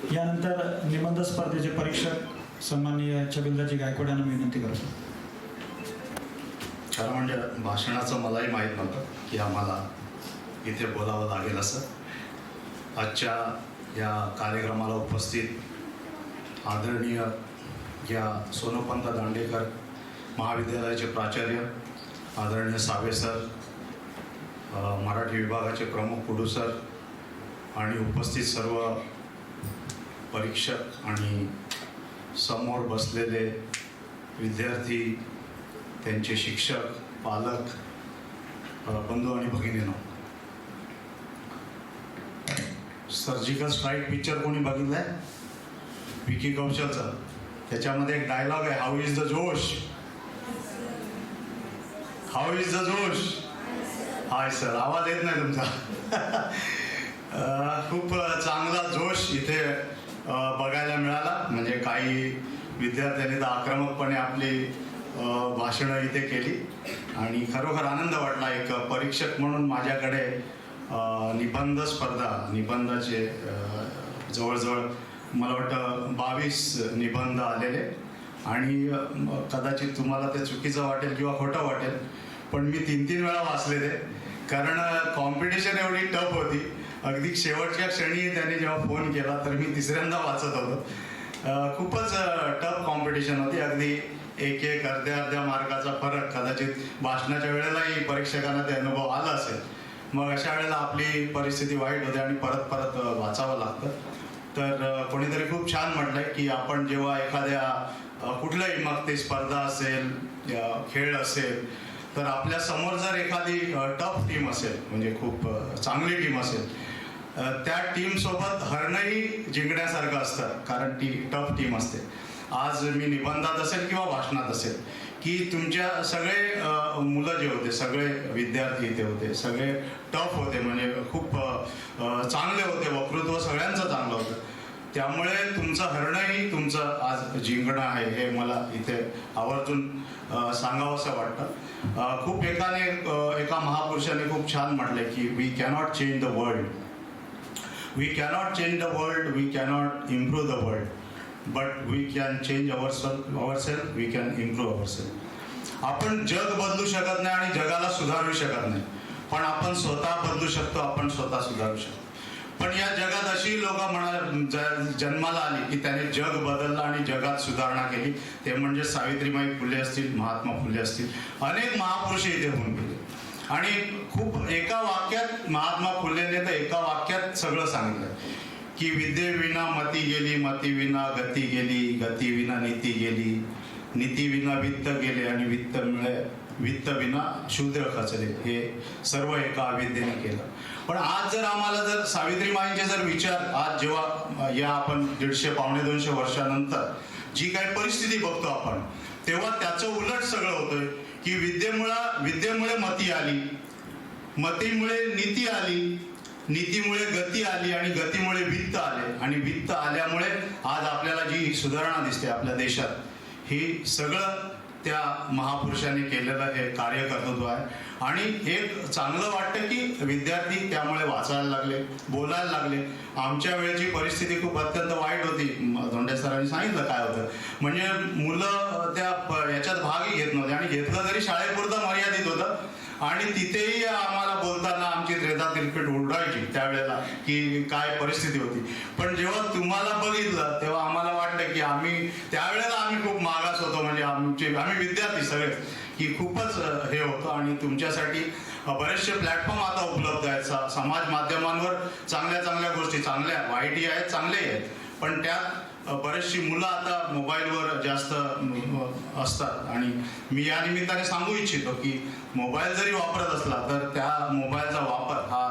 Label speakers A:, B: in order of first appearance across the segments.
A: यानंतर निबंध स्पर्धेचे परीक्षक सन्माननीय छबिलदाजी गायकवाड यांना विनंती करतो.
B: खरं म्हणजे भाषणाचं मलाही माहीत नव्हतं की आम्हाला इथे बोलावं लागेल असं. आजच्या या कार्यक्रमाला उपस्थित आदरणीय या सोनोपंत दांडेकर महाविद्यालयाचे प्राचार्य, आदरणीय सावे सर, मराठी विभागाचे प्रमुख कुडू सर आणि उपस्थित सर्व परीक्षक आणि समोर बसलेले विद्यार्थी, त्यांचे शिक्षक, पालक, बंधू आणि भगिनींनो, सर्जिकल स्ट्राईक पिक्चर कोणी बघितलाय? विकी कौशलचा. त्याच्यामध्ये एक डायलॉग आहे, हाऊ इज द जोश, हाऊ इज द जोश. हाय सर, आवाज येत नाही तुमचा. खूप चांगला जोश इथे बघायला मिळाला. म्हणजे काही विद्यार्थ्यांनी तर आक्रमकपणे आपली भाषणं इथे केली आणि खरोखर आनंद वाटला. एक परीक्षक म्हणून माझ्याकडे निबंध स्पर्धा, निबंधाचे जवळजवळ मला वाटतं 22 निबंध आलेले आणि कदाचित तुम्हाला ते चुकीचं वाटेल किंवा खोटं वाटेल, पण मी 3-3 वेळा वाचले ते. कारण कॉम्पिटिशन एवढी टफ होती. अगदी शेवटच्या क्षणी त्यांनी जेव्हा फोन केला तर मी तिसऱ्यांदा वाचत होतो. खूपच टफ कॉम्पिटिशन होती. अगदी एक अर्ध्या मार्काचा फरक. कदाचित भाषणाच्या वेळेलाही परीक्षकांना ते अनुभव आला असेल. मग अशा वेळेला आपली परिस्थिती वाईट होते आणि परत वाचावं लागतं. तर कोणीतरी खूप छान म्हटलंय की आपण जेव्हा एखाद्या कुठल्याही, मग ते स्पर्धा असेल, खेळ असेल, तर आपल्या समोर जर एखादी टफ टीम असेल, म्हणजे खूप चांगली टीम असेल, त्या टीमसोबत हरणंही जिंकण्यासारखं असतं. कारण ती टफ टीम असते. आज मी निबंधात असेल किंवा भाषणात असेल की तुमच्या सगळे मुलं जे होते, सगळे विद्यार्थी इथे होते, सगळे टफ होते, म्हणजे खूप चांगले होते. वक्तृत्व सगळ्यांचं चांगलं होतं. त्यामुळे तुमचं हरणंही तुमचं आज जिंकणं आहे, हे मला इथे आवर्जून सांगावंसं वाटतं. खूप एका महापुरुषाने खूप छान म्हटलंय की we cannot change the world, we cannot change the world, we cannot improve the world, but we can change ourself, we can improve ourself. आपण जग बदलू शकत नाही आणि जगाला सुधारू शकत नाही, पण आपण स्वतः बदलू शकतो, आपण स्वतः सुधारू शकतो. पण या जगात अशी लोक जन्माला आली की त्याने जग बदललं आणि जगात सुधारणा केली. ते म्हणजे सावित्रीबाई फुले असतील, महात्मा फुले असतील, अनेक महापुरुष इथे होऊन गेले. आणि खूप एका वाक्यात महात्मा फुलेने तर एका वाक्यात सगळं सांगितलं की विद्येविना मती गेली, मतीविना गती गेली, गतीविना नीती गेली, नीतीविना वित्त गेले आणि वित्त विना शूद्र खचले. हे सर्व एका अविद्येने केलं. पण आज जर आम्हाला जर सावित्रीबाईंचे जर विचार, आज जेव्हा या आपण 150-200 वर्षानंतर जी काही परिस्थिती बघतो आपण, तेव्हा त्याचं उलट सगळं होतंय की विद्येमुळे मती आली, मतीमुळे नीती आली, नीतीमुळे गती आली आणि गतीमुळे वित्त आले आणि वित्त आल्यामुळे आज आपल्याला जी सुधारणा दिसते आपल्या देशात, हे सगळं त्या महापुरुषांनी केलेलं हे कार्यकर्तृत्व आहे. आणि एक चांगलं वाटतं की विद्यार्थी त्यामुळे वाचायला लागले, बोलायला लागले. आमच्या वेळेची परिस्थिती खूप अत्यंत वाईट होती. धोंडे सरांनी सांगितलं काय होतं, म्हणजे मुलं त्या याच्यात भागही घेत नव्हते आणि घेतलं तरी शाळेपुरतं मर्यादित होतं. आणि तिथेही आम्हाला बोलताना आमची त्रेधा तिरपीट उलटायची त्यावेळेला की काय परिस्थिती होती. पण जेव्हा तुम्हाला बघितलं तेव्हा आम्हाला वाटलं की त्यावेळेला आम्ही खूप मागास होतो, म्हणजे आम्ही विद्यार्थी सगळे की खूपच हे होतं. आणि तुमच्यासाठी बरेचसे प्लॅटफॉर्म आता उपलब्ध आहेत. समाज माध्यमांवर चांगल्या गोष्टी, चांगल्या वाईटही आहेत, चांगल्याही आहेत, पण त्यात बरेचशी मुलं आता मोबाईलवर जास्त असतात. आणि मी या निमित्ताने सांगू इच्छितो की मोबाईल जरी वापरत असला तर त्या मोबाईलचा वापर हा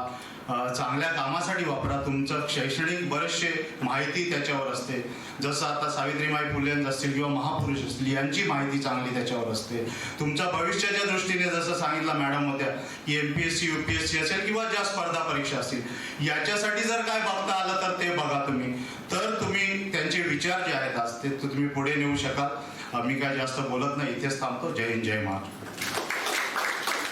B: चांगल्या कामासाठी वापरा. तुमचं शैक्षणिक बरेचसे माहिती त्याच्यावर असते. जसं आता सावित्रीबाई फुले असतील किंवा महापुरुष असतील, यांची माहिती चांगली त्याच्यावर असते. तुमच्या भविष्याच्या दृष्टीने जसं सांगितलं मॅडम होत्या की MPSC UPSC असेल किंवा ज्या स्पर्धा परीक्षा असतील, याच्यासाठी जर काय बघता आलं तर ते बघा तुम्ही. तर तुम्ही त्यांचे विचार जे आहेत आज ते तुम्ही पुढे नेऊ शकाल. मी काय जास्त बोलत नाही, इथेच थांबतो. जय हिंद, जय महाराष्ट्र.